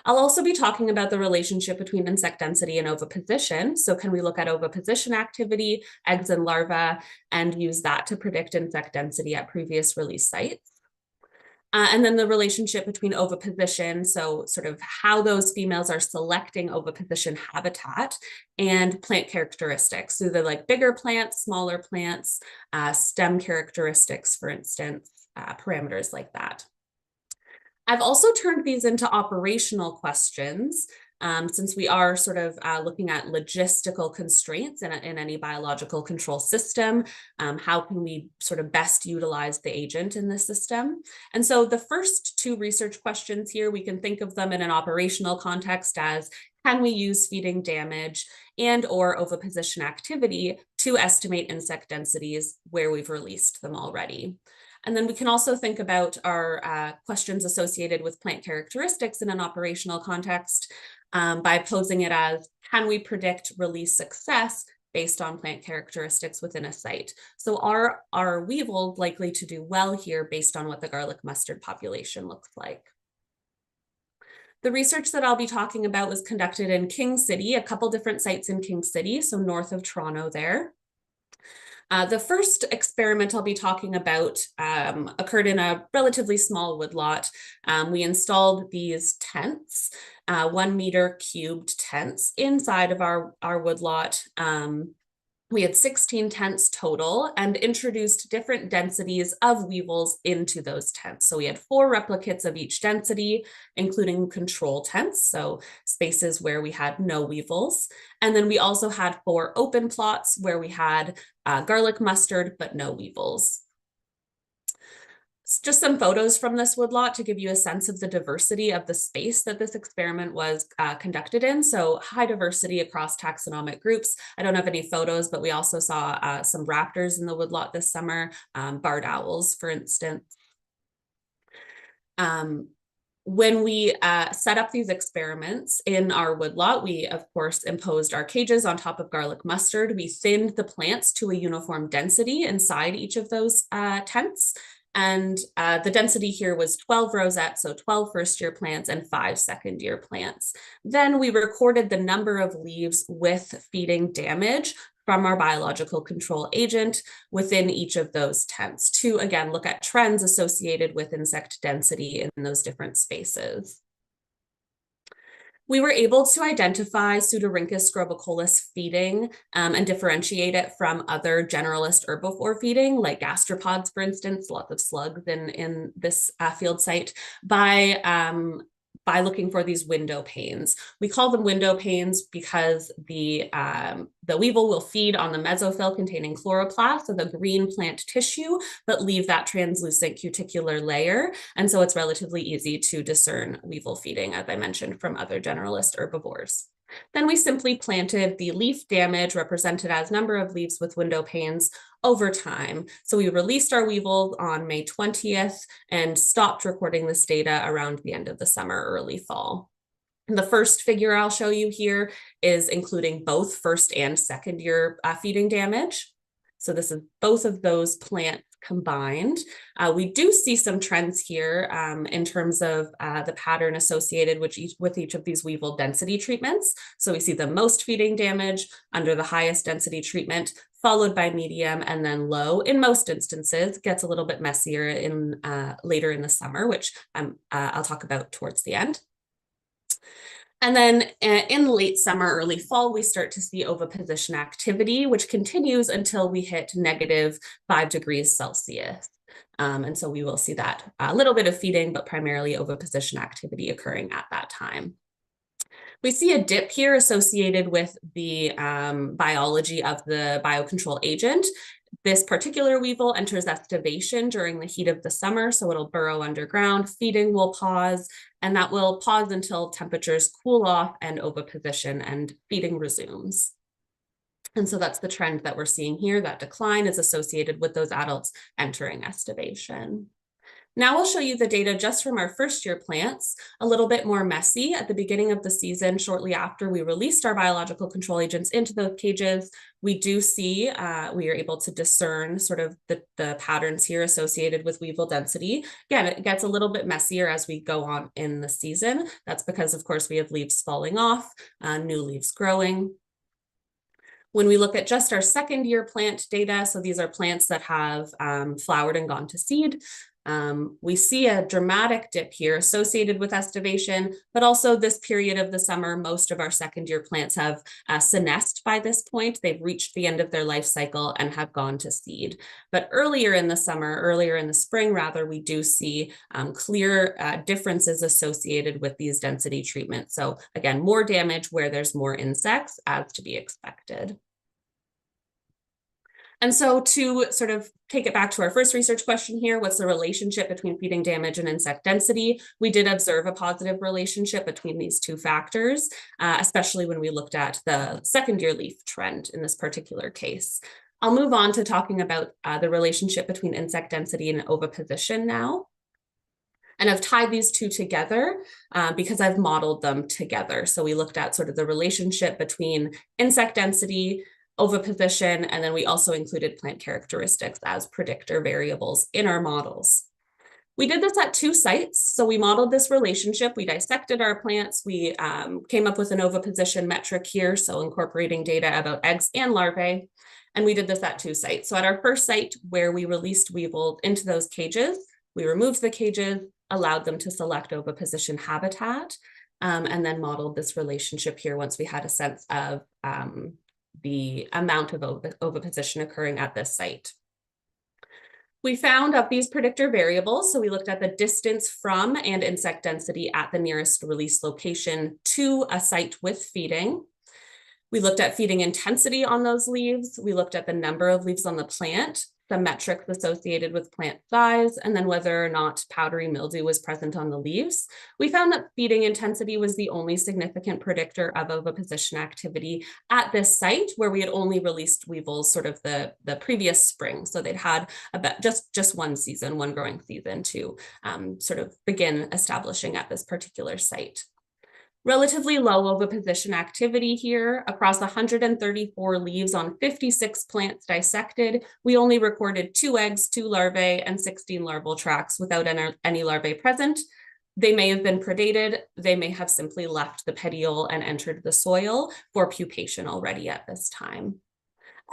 I'll also be talking about the relationship between insect density and oviposition. So can we look at oviposition activity, eggs and larvae, and use that to predict insect density at previous release sites? And then the relationship between oviposition, so sort of how those females are selecting oviposition habitat, and plant characteristics. So they're like bigger plants, smaller plants, stem characteristics, for instance, parameters like that. I've also turned these into operational questions since we are sort of looking at logistical constraints in any biological control system. How can we sort of best utilize the agent in the system? And so the first 2 research questions here, we can think of them in an operational context as, can we use feeding damage and or oviposition activity to estimate insect densities where we've released them already? And then we can also think about our questions associated with plant characteristics in an operational context by posing it as, can we predict release success based on plant characteristics within a site? So are weevils likely to do well here based on what the garlic mustard population looks like? The research that I'll be talking about was conducted in King City, a couple different sites in King City, so north of Toronto there. The first experiment I'll be talking about occurred in a relatively small woodlot. We installed these tents, 1 meter cubed tents inside of our woodlot. We had 16 tents total and introduced different densities of weevils into those tents. So we had 4 replicates of each density, including control tents, so spaces where we had no weevils. And then we also had 4 open plots where we had garlic mustard, but no weevils. Just some photos from this woodlot to give you a sense of the diversity of the space that this experiment was conducted in. So high diversity across taxonomic groups. I don't have any photos, but we also saw some raptors in the woodlot this summer, barred owls, for instance. When we set up these experiments in our woodlot, we of course imposed our cages on top of garlic mustard. We thinned the plants to a uniform density inside each of those tents. And the density here was 12 rosettes, so 12 first-year plants and 5 second-year plants. Then we recorded the number of leaves with feeding damage from our biological control agent within each of those tents to, again, look at trends associated with insect density in those different spaces. We were able to identify Pseudorhynchus scorbicillus feeding and differentiate it from other generalist herbivore feeding, like gastropods, for instance, lots of slugs in this field site, by looking for these window panes. We call them window panes because the weevil will feed on the mesophyll containing chloroplast, so the green plant tissue, but leave that translucent cuticular layer. And so it's relatively easy to discern weevil feeding, as I mentioned, from other generalist herbivores. Then we simply planted the leaf damage represented as number of leaves with window panes over time. So we released our weevils on May 20th and stopped recording this data around the end of the summer, early fall. The first figure I'll show you here is including both first and second year feeding damage. So this is both of those plants combined. We do see some trends here in terms of the pattern associated with each of these weevil density treatments. So we see the most feeding damage under the highest density treatment, followed by medium and then low. In most instances, it gets a little bit messier in later in the summer, which I'll talk about towards the end. And then in late summer, early fall, we start to see oviposition activity, which continues until we hit -5 degrees Celsius. And so we will see that a little bit of feeding, but primarily oviposition activity occurring at that time. We see a dip here associated with the biology of the biocontrol agent. This particular weevil enters estivation during the heat of the summer, so it'll burrow underground, feeding will pause, and that will pause until temperatures cool off and oviposition and feeding resumes. And so that's the trend that we're seeing here. That decline is associated with those adults entering estivation. Now I'll show you the data just from our first year plants, a little bit more messy. At the beginning of the season, shortly after we released our biological control agents into the cages, we do see, we are able to discern sort of the patterns here associated with weevil density. Again, it gets a little bit messier as we go on in the season. That's because, of course, we have leaves falling off, new leaves growing. When we look at just our second year plant data, so these are plants that have flowered and gone to seed, we see a dramatic dip here associated with estivation, but also this period of the summer, most of our second year plants have senesced by this point. They've reached the end of their life cycle and have gone to seed. But earlier in the summer, earlier in the spring, rather, we do see clear differences associated with these density treatments. So again, more damage where there's more insects, as to be expected. And so to sort of take it back to our first research question here, what's the relationship between feeding damage and insect density? We did observe a positive relationship between these two factors, especially when we looked at the second year leaf trend in this particular case. I'll move on to talking about the relationship between insect density and oviposition now. And I've tied these two together because I've modeled them together. So we looked at sort of the relationship between insect density, oviposition, and then we also included plant characteristics as predictor variables in our models. We did this at 2 sites. So we modeled this relationship. We dissected our plants. We came up with an oviposition metric here, so incorporating data about eggs and larvae. And we did this at 2 sites. So at our first site where we released weevils into those cages, we removed the cages, allowed them to select oviposition habitat, and then modeled this relationship here once we had a sense of the amount of oviposition occurring at this site. We found up these predictor variables. So we looked at the distance from and insect density at the nearest release location to a site with feeding. We looked at feeding intensity on those leaves. We looked at the number of leaves on the plant, the metrics associated with plant size, and then whether or not powdery mildew was present on the leaves. We found that feeding intensity was the only significant predictor of oviposition activity at this site, where we had only released weevils sort of the previous spring. So they'd had about just one season, one growing season to sort of begin establishing at this particular site. Relatively low oviposition activity here. Across 134 leaves on 56 plants dissected, we only recorded 2 eggs, 2 larvae, and 16 larval tracts without any larvae present. They may have been predated. They may have simply left the petiole and entered the soil for pupation already at this time.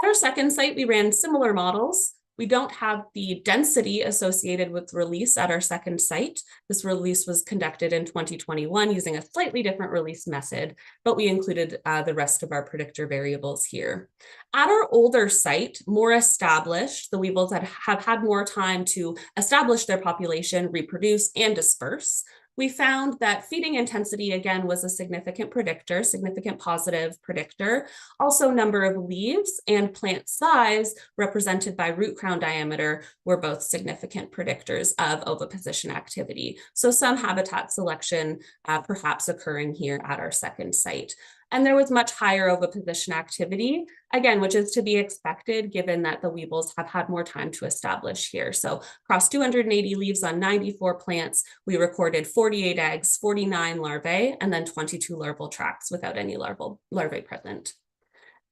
At our second site, we ran similar models. We don't have the density associated with release at our second site. This release was conducted in 2021 using a slightly different release method, but we included the rest of our predictor variables here. At our older site, more established, the weevils have had more time to establish their population, reproduce, and disperse. We found that feeding intensity, again, was a significant predictor, significant positive predictor. Also, number of leaves and plant size represented by root crown diameter were both significant predictors of oviposition activity. So some habitat selection perhaps occurring here at our second site. And there was much higher oviposition activity, again, which is to be expected given that the weevils have had more time to establish here. So across 280 leaves on 94 plants, we recorded 48 eggs, 49 larvae, and then 22 larval tracts without any larvae present.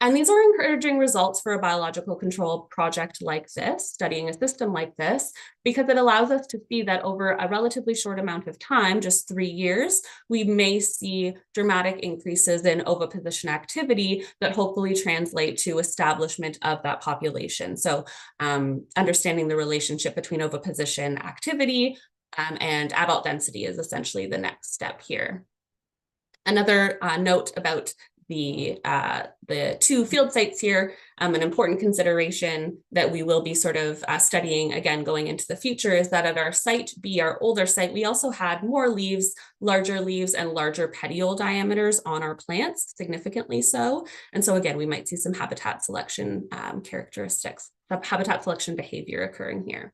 And these are encouraging results for a biological control project like this, studying a system like this, because it allows us to see that over a relatively short amount of time, just 3 years, we may see dramatic increases in oviposition activity that hopefully translate to establishment of that population. So understanding the relationship between oviposition activity and adult density is essentially the next step here. Another note about the 2 field sites here, an important consideration that we will be sort of studying again going into the future is that at our site B, our older site, we also had more leaves, and larger petiole diameters on our plants, significantly so. And so again, we might see some habitat selection characteristics, habitat selection behavior occurring here.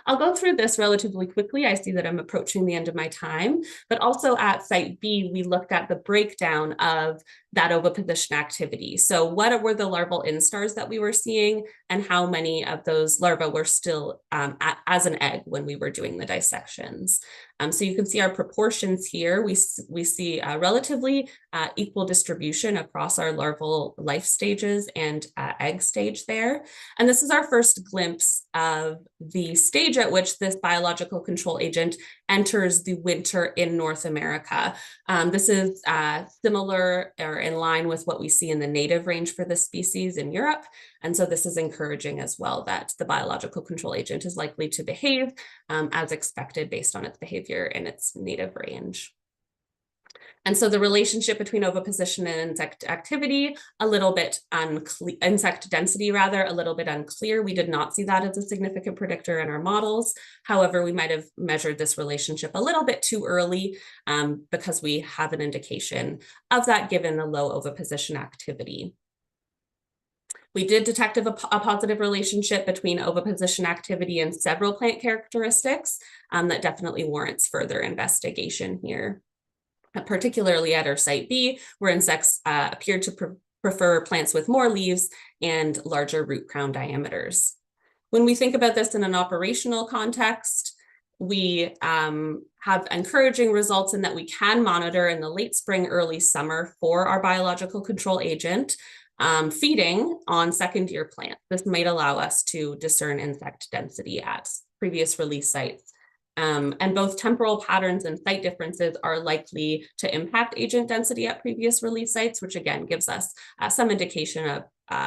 I'll go through this relatively quickly. I see that I'm approaching the end of my time, but also at site B, we looked at the breakdown of that oviposition activity. So what were the larval instars that we were seeing and how many of those larvae were still as an egg when we were doing the dissections. So you can see our proportions here. We see a relatively equal distribution across our larval life stages and egg stage there. And this is our first glimpse of the stage at which this biological control agent enters the winter in North America. This is similar or in line with what we see in the native range for this species in Europe. And so this is encouraging as well that the biological control agent is likely to behave as expected based on its behavior in its native range. And so the relationship between oviposition and insect activity, a little bit unclear, insect density rather, a little bit unclear. We did not see that as a significant predictor in our models. However, we might have measured this relationship a little bit too early because we have an indication of that given the low oviposition activity. We did detect a positive relationship between oviposition activity and several plant characteristics that definitely warrants further investigation here. Particularly at our site B, where insects appeared to prefer plants with more leaves and larger root crown diameters. When we think about this in an operational context, we have encouraging results in that we can monitor in the late spring, early summer for our biological control agent feeding on second-year plants. This might allow us to discern insect density at previous release sites. And both temporal patterns and site differences are likely to impact agent density at previous release sites, which again gives us some indication of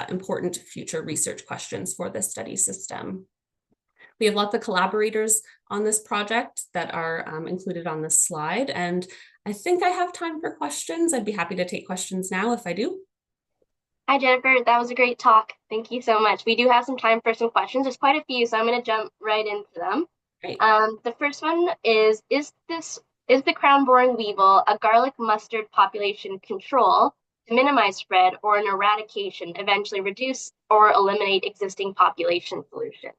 important future research questions for this study system. We have lots of collaborators on this project that are included on this slide, and I think I have time for questions. I'd be happy to take questions now if I do. Hi, Jennifer. That was a great talk. Thank you so much. We do have some time for some questions. There's quite a few, so I'm going to jump right into them. Great. The first one is the crown-boring weevil a garlic mustard population control to minimize spread, or an eradication, eventually reduce or eliminate existing population solution?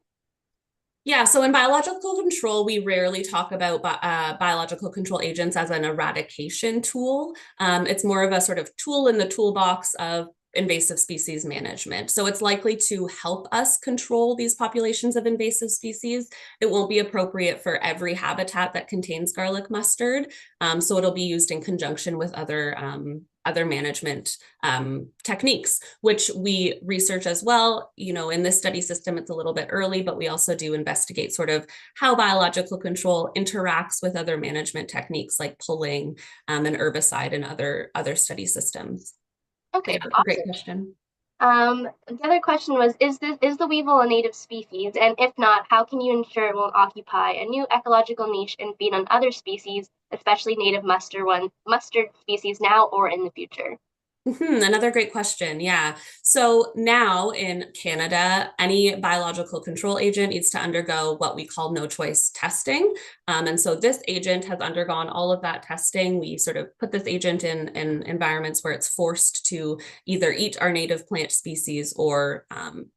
Yeah, so in biological control, we rarely talk about biological control agents as an eradication tool. It's more of a sort of tool in the toolbox of invasive species management. So it's likely to help us control these populations of invasive species. It won't be appropriate for every habitat that contains garlic mustard. So it'll be used in conjunction with other management techniques, which we research as well. You know, in this study system, it's a little bit early, but we also do investigate sort of how biological control interacts with other management techniques like pulling and herbicide and other study systems. Okay, Yeah, awesome. great question. The other question was, is the weevil a native species? And if not, how can you ensure it won't occupy a new ecological niche and feed on other species, especially native mustard species now or in the future? Another great question. Yeah. So now in Canada, any biological control agent needs to undergo what we call no choice testing. And so this agent has undergone all of that testing. We sort of put this agent in environments where it's forced to either eat our native plant species or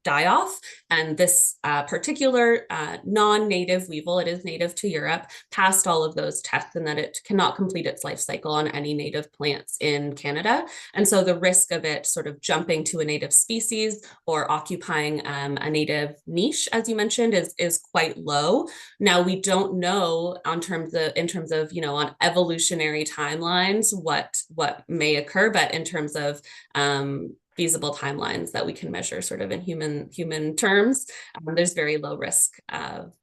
die off. And this particular non-native weevil, it is native to Europe, passed all of those tests, and that it cannot complete its life cycle on any native plants in Canada. And so the risk of it sort of jumping to a native species or occupying a native niche, as you mentioned, is quite low. Now, we don't know in terms of, you know, on evolutionary timelines, what may occur, but in terms of feasible timelines that we can measure sort of in human terms, there's very low risk of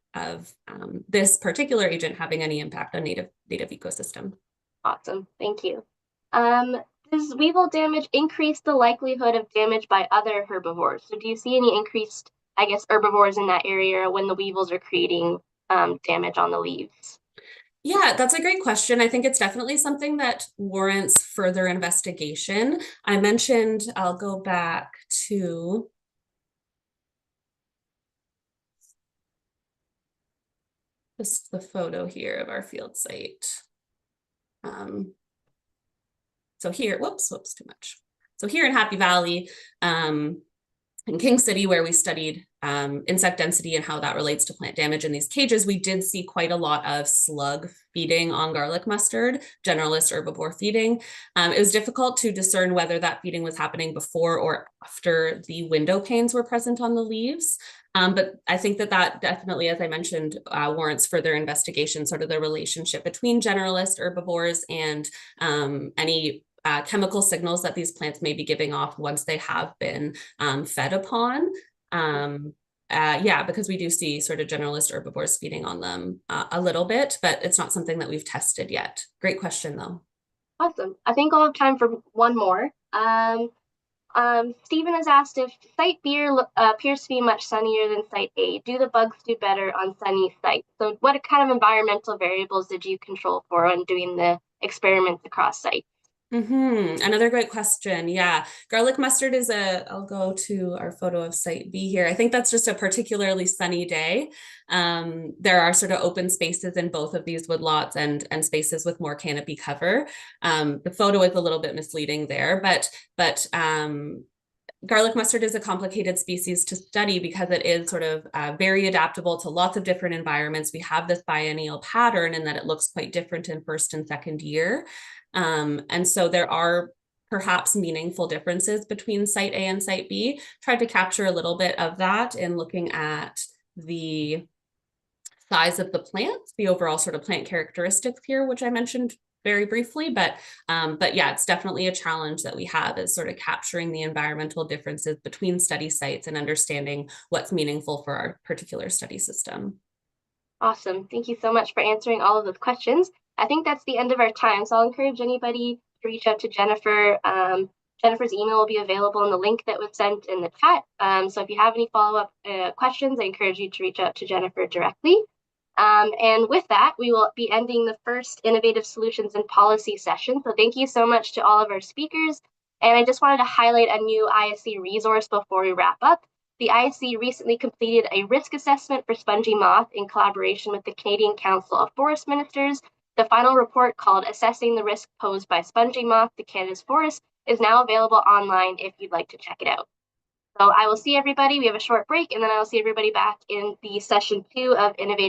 this particular agent having any impact on native ecosystem. Awesome, thank you. Does weevil damage increase the likelihood of damage by other herbivores? So do you see any increased, I guess, herbivores in that area when the weevils are creating damage on the leaves? Yeah, that's a great question. I think it's definitely something that warrants further investigation. I mentioned, I'll go back to just the photo here of our field site. So here, whoops, too much. So here in Happy Valley, in King City, where we studied insect density and how that relates to plant damage in these cages, we did see quite a lot of slug feeding on garlic mustard, generalist herbivore feeding. It was difficult to discern whether that feeding was happening before or after the window panes were present on the leaves. But I think that definitely, as I mentioned, warrants further investigation, sort of the relationship between generalist herbivores and any chemical signals that these plants may be giving off once they have been fed upon. Yeah, because we do see sort of generalist herbivores feeding on them a little bit, but it's not something that we've tested yet. Great question, though. Awesome. I think I'll have time for one more. Stephen has asked if Site B appears to be much sunnier than Site A. Do the bugs do better on sunny sites? So what kind of environmental variables did you control for when doing the experiments across sites? Another great question. Yeah, garlic mustard is I'll go to our photo of Site B here. I think that's just a particularly sunny day. There are sort of open spaces in both of these woodlots and spaces with more canopy cover. The photo is a little bit misleading there, but garlic mustard is a complicated species to study because it is sort of very adaptable to lots of different environments. We have this biennial pattern in that it looks quite different in first and second year. And so there are perhaps meaningful differences between Site A and Site B. Tried to capture a little bit of that in looking at the size of the plants, the overall sort of plant characteristics here, which I mentioned very briefly, but yeah, it's definitely a challenge that we have, is sort of capturing the environmental differences between study sites and understanding what's meaningful for our particular study system. Awesome. Thank you so much for answering all of those questions. I think that's the end of our time. So I'll encourage anybody to reach out to Jennifer. Jennifer's email will be available in the link that was sent in the chat. So if you have any follow-up questions, I encourage you to reach out to Jennifer directly. And with that, we will be ending the first Innovative Solutions and Policy session. So thank you so much to all of our speakers And I just wanted to highlight a new ISC resource before we wrap up. The ISC recently completed a risk assessment for spongy moth in collaboration with the Canadian Council of Forest Ministers. The final report, called Assessing the Risk Posed by Spongy Moth to Canada's Forests, is now available online if you'd like to check it out. So I will see everybody. We have a short break, and then I will see everybody back in the session 2 of Innovative